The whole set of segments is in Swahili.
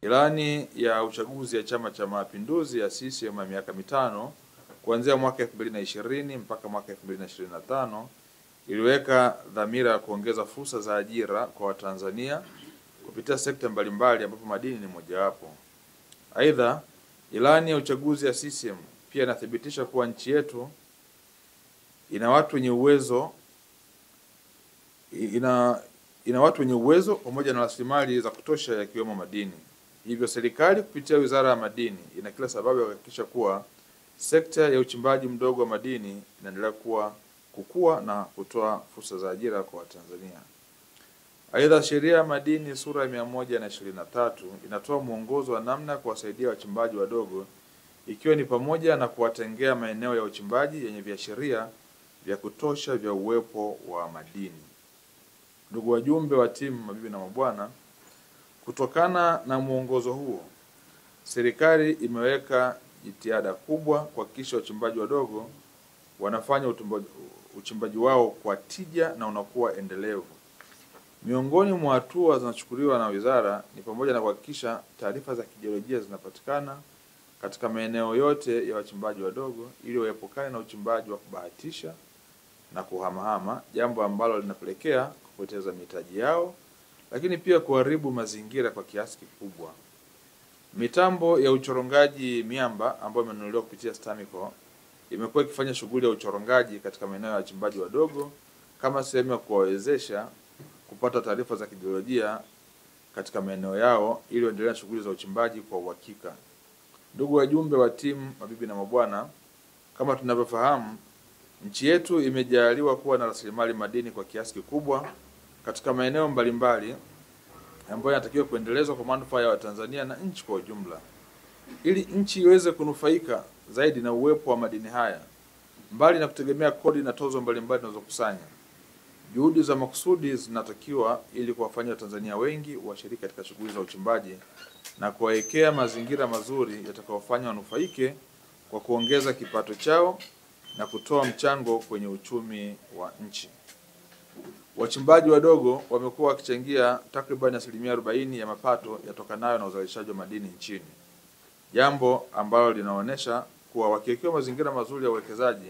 Ilani ya uchaguzi ya Chama cha Mapinduzi ya CCM ya miaka mitano kuanzia mwaka 2020 mpaka mwaka 2025 iliweka dhamira ya kuongeza fursa za ajira kwa Watanzania kupitia sekta mbalimbali ambapo madini ni mojawapo. Aidha, ilani ya uchaguzi ya CCM pia inathibitisha kuwa nchi yetu ina watu wenye uwezo pamoja na rasilimali za kutosha yakiwemo madini. Hivyo serikali kupitia Wizara ya Madini ina kila sababu ya kuhakikisha kuwa sekta ya uchimbaji mdogo wa madini inaendelea kukua na kutoa fursa za ajira kwa Watanzania. Aidha, Sheria ya Madini sura ya 123 inatoa mwongozo wa namna ya kuwasaidia wachimbaji wadogo, ikiwa ni pamoja na kuwatengea maeneo ya uchimbaji yenye viashiria vya kutosha vya uwepo wa madini. Ndugu wajumbe wa timu, mabibi na mabwana, kutokana na mwongozo huo, serikali imeweka jitihada kubwa kuhakikisha wachimbaji wadogo wanafanya uchimbaji wao kwa tija na unakuwa endelevu. Miongoni mwa hatua zinachukuliwa na wizara ni pamoja na kuhakikisha taarifa za kijiolojia zinapatikana katika maeneo yote ya wachimbaji wadogo ili waepukane na uchimbaji wa kubahatisha na kuhamahama, jambo ambalo linapelekea kupoteza mitaji yao, lakini pia kuharibu mazingira kwa kiasi kikubwa. Mitambo ya uchorongaji miamba ambayo imenunuliwa kupitia STAMICO imekuwa ikifanya shughuli ya uchorongaji katika maeneo ya wachimbaji wadogo kama sehemu ya kuwawezesha kupata taarifa za kijiolojia katika maeneo yao ili waendelee na shughuli za uchimbaji kwa uhakika. Ndugu wajumbe wa timu, mabibi na mabwana, kama tunavyofahamu, nchi yetu imejaliwa kuwa na rasilimali madini kwa kiasi kikubwa katika maeneo mbalimbali ambayo yanatakiwa kuendelezwa kwa manufaa ya Watanzania na nchi kwa ujumla. Ili nchi iweze kunufaika zaidi na uwepo wa madini haya, mbali na kutegemea kodi na tozo mbalimbali tunazokusanya, juhudi za makusudi zinatakiwa ili kuwafanya Watanzania wengi washiriki katika shughuli za uchimbaji na kuwawekea mazingira mazuri yatakayofanya wanufaike kwa kuongeza kipato chao na kutoa mchango kwenye uchumi wa nchi. Wachimbaji wadogo wamekuwa wakichangia takriban 40% ya mapato yatokanayo na uzalishaji wa madini nchini, jambo ambalo linaonyesha kuwa wakiwekewa mazingira mazuri ya uwekezaji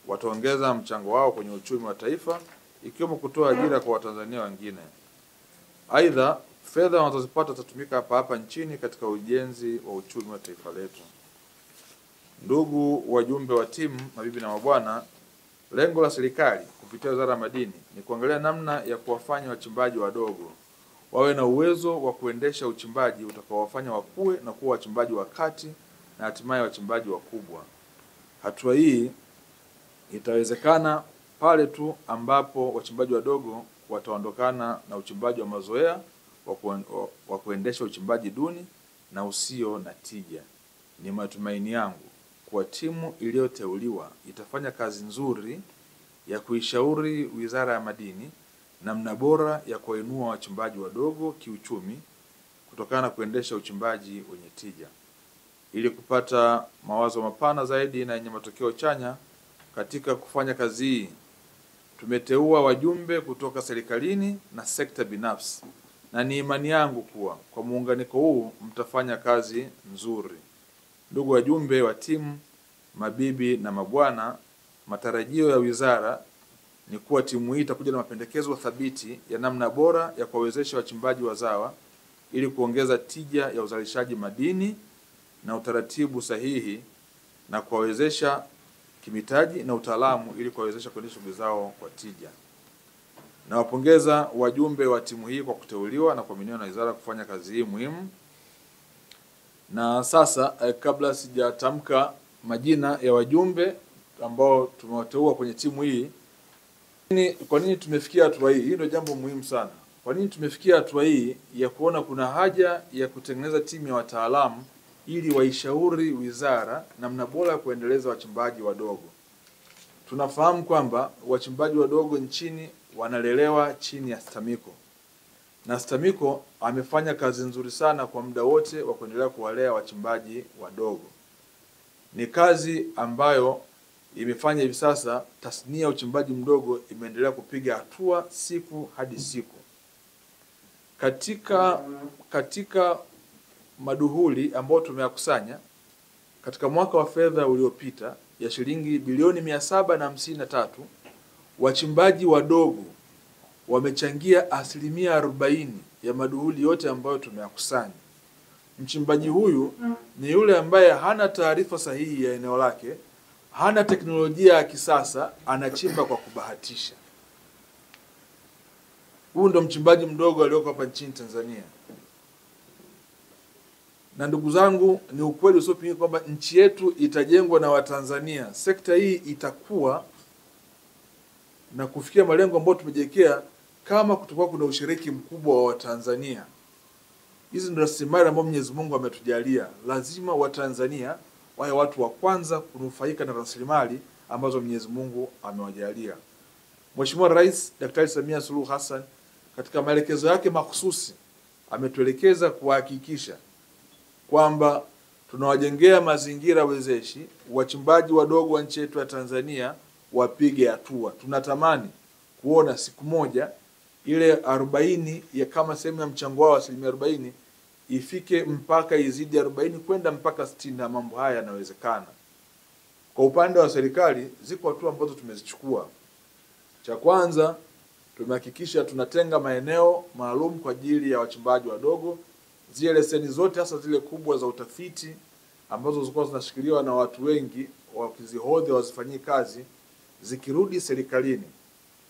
wataongeza mchango wao kwenye uchumi wa taifa, ikiwemo kutoa ajira kwa Watanzania wengine. Aidha, fedha wanazozipata zitatumika hapa nchini katika ujenzi wa uchumi wa taifa letu. Ndugu wajumbe wa timu, mabibi na mabwana, lengo la serikali kupitia Wizara ya Madini ni kuangalia namna ya kuwafanya wachimbaji wadogo wawe na uwezo wa kuendesha uchimbaji utakaowafanya wakue na kuwa wachimbaji wa kati na hatimaye wachimbaji wakubwa. Hatua hii itawezekana pale tu ambapo wachimbaji wadogo wataondokana na uchimbaji wa mazoea wa kuendesha uchimbaji duni na usio na tija. Ni matumaini yangu kwa timu iliyoteuliwa itafanya kazi nzuri ya kuishauri Wizara ya Madini namna bora ya kuinua wachimbaji wadogo kiuchumi kutokana na kuendesha uchimbaji wenye tija. Ili kupata mawazo mapana zaidi na yenye matokeo chanya katika kufanya kazi hii, tumeteua wajumbe kutoka serikalini na sekta binafsi, na ni imani yangu kuwa kwa muunganiko huu mtafanya kazi nzuri. Ndugu wajumbe wa timu, mabibi na mabwana, matarajio ya wizara ni kuwa timu hii itakuja na mapendekezo thabiti ya namna bora ya kuwawezesha wachimbaji wazawa ili kuongeza tija ya uzalishaji madini na utaratibu sahihi na kuwawezesha kimitaji na utaalamu ili kuwawezesha kuendesha shughuli zao kwa tija. Nawapongeza wajumbe wa timu hii kwa kuteuliwa na kuaminiwa na wizara kufanya kazi hii muhimu. Na sasa kabla sijatamka majina ya wajumbe ambao tumewateua kwenye timu hii, kwa nini tumefikia hatua hii? Hii ndio jambo muhimu sana. Kwa nini tumefikia hatua hii ya kuona kuna haja ya kutengeneza timu ya wataalamu ili waishauri wizara namna bora ya kuendeleza wachimbaji wadogo? Tunafahamu kwamba wachimbaji wadogo nchini wanalelewa chini ya STAMICO. Na STAMICO amefanya kazi nzuri sana kwa muda wote wa kuendelea kuwalea wachimbaji wadogo. Ni kazi ambayo imefanya hivi sasa tasnia ya uchimbaji mdogo imeendelea kupiga hatua siku hadi siku. Katika maduhuli ambayo tumeyakusanya katika mwaka wa fedha uliopita ya shilingi bilioni 753, wachimbaji wadogo wamechangia 40% ya maduhuli yote ambayo tumeyakusanya. Mchimbaji huyu ni yule ambaye hana taarifa sahihi ya eneo lake, hana teknolojia ya kisasa, anachimba kwa kubahatisha. Huyu ndo mchimbaji mdogo aliyoko hapa nchini Tanzania. Na ndugu zangu, ni ukweli usiopingika kwamba nchi yetu itajengwa na Watanzania. Sekta hii itakuwa na kufikia malengo ambayo tumejiwekea kama kutakuwa kuna ushiriki mkubwa wa Watanzania. Hizi ndio rasilimali ambazo Mwenyezi Mungu ametujalia. Lazima Watanzania wawe watu wa kwanza kunufaika na rasilimali ambazo Mwenyezi Mungu amewajalia. Mheshimiwa Rais Daktari Samia Suluhu Hassan katika maelekezo yake mahususi ametuelekeza kuhakikisha kwamba tunawajengea mazingira wezeshi wachimbaji wadogo wa nchi yetu ya Tanzania wapige hatua. Tunatamani kuona siku moja ile 40 ya kama sehemu ya mchango wao 40% ifike mpaka izidi 40 kwenda mpaka 60, na mambo haya yanawezekana. Kwa upande wa serikali ziko hatua ambazo tumezichukua. Cha kwanza, tumehakikisha tunatenga maeneo maalum kwa ajili ya wachimbaji wadogo. Zile leseni zote hasa zile kubwa za utafiti ambazo zilikuwa zinashikiliwa na watu wengi wakizihodhi wazifanyie kazi, zikirudi serikalini,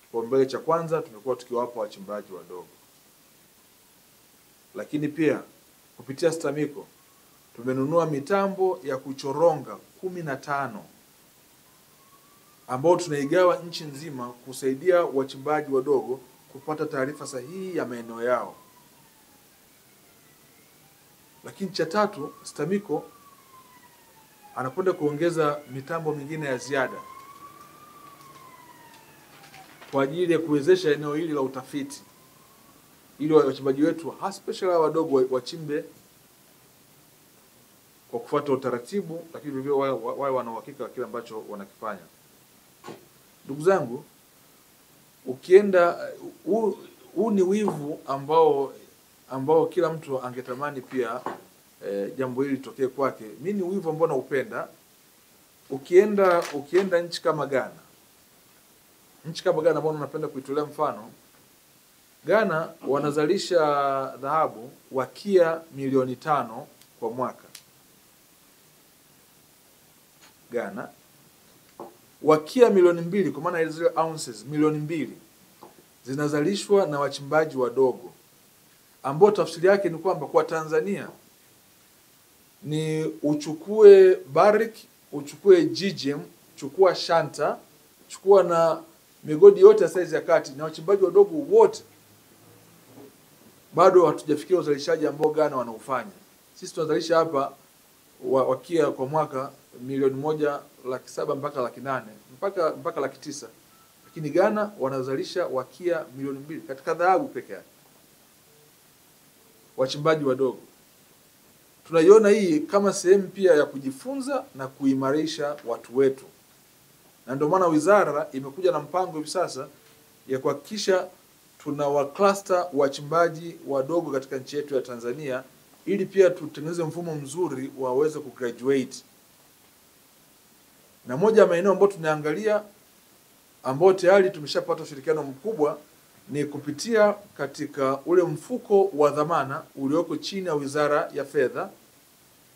kipaumbele cha kwanza tumekuwa tukiwapa wachimbaji wadogo. Lakini pia kupitia STAMICO tumenunua mitambo ya kuchoronga 15 ambao tunaigawa nchi nzima kusaidia wachimbaji wadogo kupata taarifa sahihi ya maeneo yao. Lakini cha tatu, STAMICO anakwenda kuongeza mitambo mingine ya ziada kwa ajili ya kuwezesha eneo hili la utafiti, ili wachimbaji wetu especially wadogo wachimbe kwa kufuata utaratibu, lakini vivyo wao wana uhakika wa kile ambacho wanakifanya. Ndugu zangu, ukienda huu ni wivu ambao kila mtu angetamani pia jambo hili litokee kwake. Mimi ni wivu ambao naupenda. Ukienda nchi kama Ghana. Nchi kama Ghana ambao napenda kuitolea mfano. Ghana wanazalisha dhahabu wakia milioni 5 kwa mwaka. Ghana wakia milioni 2, kwa maana zile ounces milioni 2 zinazalishwa na wachimbaji wadogo, ambao tafsiri yake ni kwamba kwa Tanzania ni uchukue Barrick, uchukue GGM, chukua Shanta, chukua na migodi yote ya size ya kati, na wachimbaji wadogo wote bado hatujafikia uzalishaji ambao Ghana wanaufanya. Sisi tunazalisha hapa wakia kwa mwaka milioni 1.7 mpaka 800 mpaka 900, lakini Ghana wanazalisha wakia milioni 2 katika dhahabu peke yake. Wachimbaji wadogo tunaiona hii kama sehemu pia ya kujifunza na kuimarisha watu wetu, na ndio maana wizara imekuja na mpango hivi sasa ya kuhakikisha tuna wa cluster wachimbaji wadogo katika nchi yetu ya Tanzania, ili pia tutengeneze mfumo mzuri waweze kugraduate. Na moja ya maeneo ambayo tunaangalia ambao tayari tumeshapata ushirikiano mkubwa ni kupitia katika ule mfuko wa dhamana ulioko chini ya Wizara ya Fedha,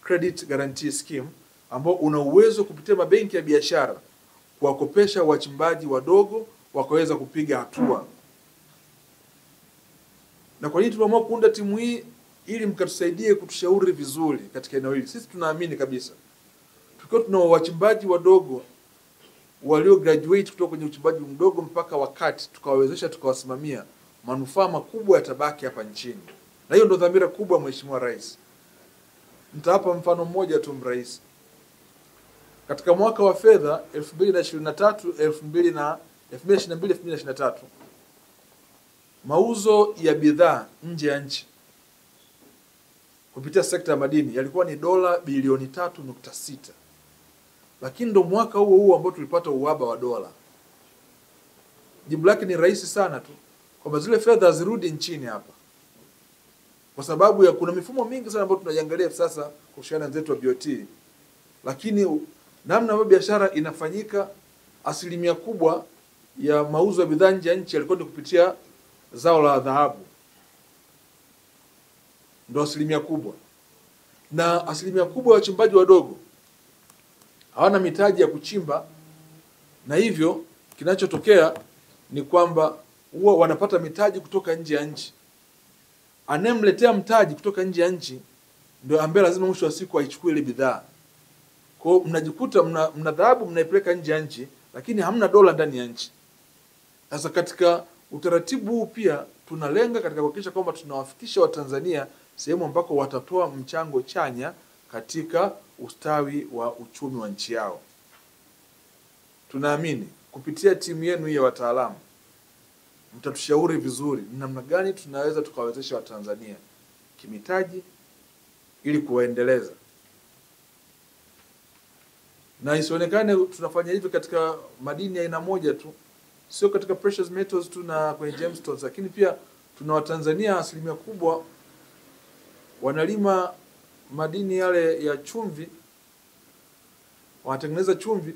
Credit Guarantee Scheme, ambao una uwezo kupitia mabenki ya biashara kuwakopesha wachimbaji wadogo wakaweza kupiga hatua. Na kwa nini tumeamua kuunda timu hii? Ili mkatusaidie kutushauri vizuri katika eneo hili. Sisi tunaamini kabisa tukiwa tuna wachimbaji wadogo walio graduate kutoka kwenye uchimbaji mdogo mpaka wakati tukawawezesha, tukawasimamia, manufaa makubwa yatabaki hapa nchini. Na hiyo ndio dhamira kubwa Mheshimiwa Rais. Nitawapa mfano mmoja tu Rais. Katika mwaka wa fedha 2022-2023 mauzo ya bidhaa nje ya nchi kupitia sekta ya madini yalikuwa ni dola bilioni 3.6. Lakini ndo mwaka huo ambao tulipata uhaba wa dola. Jibu lake ni rahisi sana tu, kwamba zile fedha zirudi nchini hapa. kwa sababu ya kuna mifumo mingi sana ambayo tunaiangalia sasa kushirikiana na wenzetu wa BOT, lakini namna ambayo biashara inafanyika, asilimia kubwa ya mauzo ya bidhaa nje ya nchi yalikuwa ni kupitia zao la dhahabu, ndio asilimia kubwa, na asilimia kubwa ya wachimbaji wadogo hawana mitaji ya kuchimba, na hivyo kinachotokea ni kwamba huwa wanapata mitaji kutoka nje ya nchi. Anemletea mtaji kutoka nje ya nchi ndio ambaye lazima mwisho wa siku aichukue ile bidhaa. Kwa hiyo mnajikuta mna dhahabu mnaipeleka nje ya nchi, lakini hamna dola ndani ya nchi. Sasa katika utaratibu huu pia tunalenga katika kuhakikisha kwamba tunawafikisha Watanzania sehemu ambako watatoa mchango chanya katika ustawi wa uchumi wa nchi yao. Tunaamini kupitia timu yenu hii ya wataalamu mtatushauri vizuri ni namna gani tunaweza tukawezesha Watanzania kimitaji ili kuwaendeleza. Na isionekane tunafanya hivi katika madini ya aina moja tu, sio katika precious metals tu na kwenye gemstones, lakini pia tuna Watanzania asilimia kubwa wanalima madini yale ya chumvi, wanatengeneza chumvi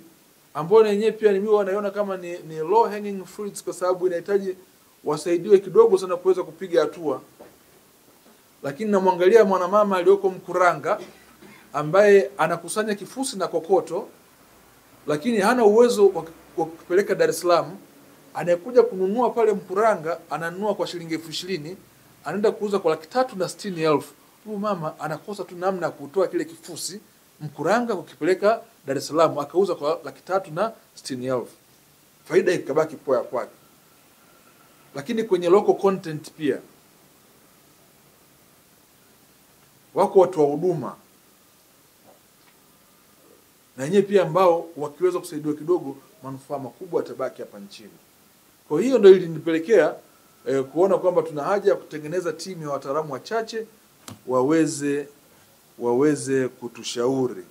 ambayo yenyewe pia mimi wanaiona kama ni low hanging fruits, kwa sababu inahitaji wasaidiwe kidogo sana kuweza kupiga hatua. Lakini namwangalia mwanamama aliyoko Mkuranga ambaye anakusanya kifusi na kokoto, lakini hana uwezo wa kupeleka Dar es Salaam. Anayekuja kununua pale Mkuranga ananunua kwa shilingi 20,000, anaenda kuuza kwa 360,000. Huyu mama anakosa tu namna ya kutoa kile kifusi Mkuranga kukipeleka Dar es Salaam, akauza kwa 360,000. Faida ikabaki kwa kwake. Lakini kwenye local content pia wako watu wa huduma na yenyewe pia ambao wakiweza kusaidiwa kidogo manufaa makubwa yatabaki hapa nchini. Kwa hiyo ndio ilinipelekea kuona kwamba tuna haja ya kutengeneza timu ya wataalamu wachache waweze kutushauri.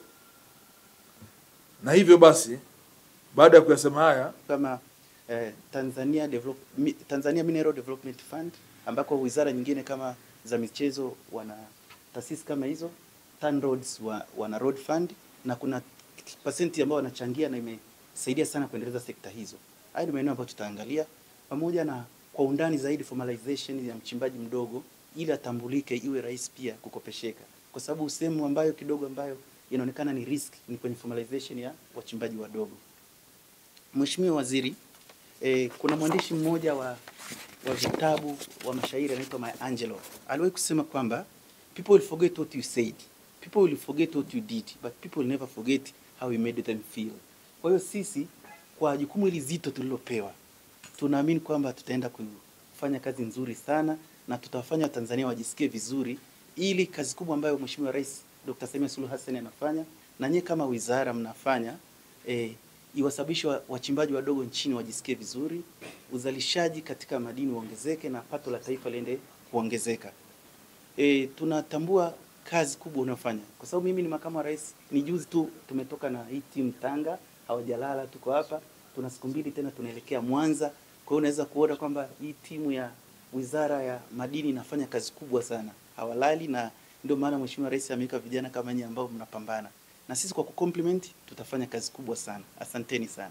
Na hivyo basi baada ya kuyasema haya, kama Tanzania Mineral Development Fund, ambako wizara nyingine kama za michezo wana taasisi kama hizo, TANROADS wana road fund, na kuna pasenti ambao wanachangia na imesaidia sana kuendeleza sekta hizo. Hayo ni maeneo ambayo tutaangalia, pamoja na kwa undani zaidi formalization ya mchimbaji mdogo ili atambulike, iwe rahisi pia kukopesheka, kwa sababu sehemu ambayo kidogo ambayo inaonekana ni risk ni kwenye formalization ya wachimbaji wadogo. Mheshimiwa Waziri, kuna mwandishi mmoja wa vitabu wa mashairi anaitwa Maya Angelou, aliwahi kusema kwamba people will forget what you said, people will forget what you did, but people will never forget how you made them feel. Kwa hiyo sisi kwa jukumu hili zito tulilopewa, tunaamini kwamba tutaenda kufanya kazi nzuri sana na tutawafanya Tanzania wajisikie vizuri, ili kazi kubwa ambayo Mheshimiwa Rais Dr. Samia Suluhu Hassan anafanya na nyie kama wizara mnafanya, iwasababishe wachimbaji wadogo nchini wajisikie vizuri, uzalishaji katika madini uongezeke na pato la taifa liende kuongezeka. Tunatambua kazi kubwa unafanya, kwa sababu mimi ni makamu wa rais, ni juzi tu tumetoka na hii timu Tanga, hawajalala, tuko hapa, tuna siku mbili tena tunaelekea Mwanza. Kwa hiyo unaweza kuona kwamba hii timu ya Wizara ya Madini inafanya kazi kubwa sana, hawalali, na ndio maana Mheshimiwa Rais ameweka vijana kama nyinyi ambao mnapambana, na sisi kwa kucompliment tutafanya kazi kubwa sana. Asanteni sana.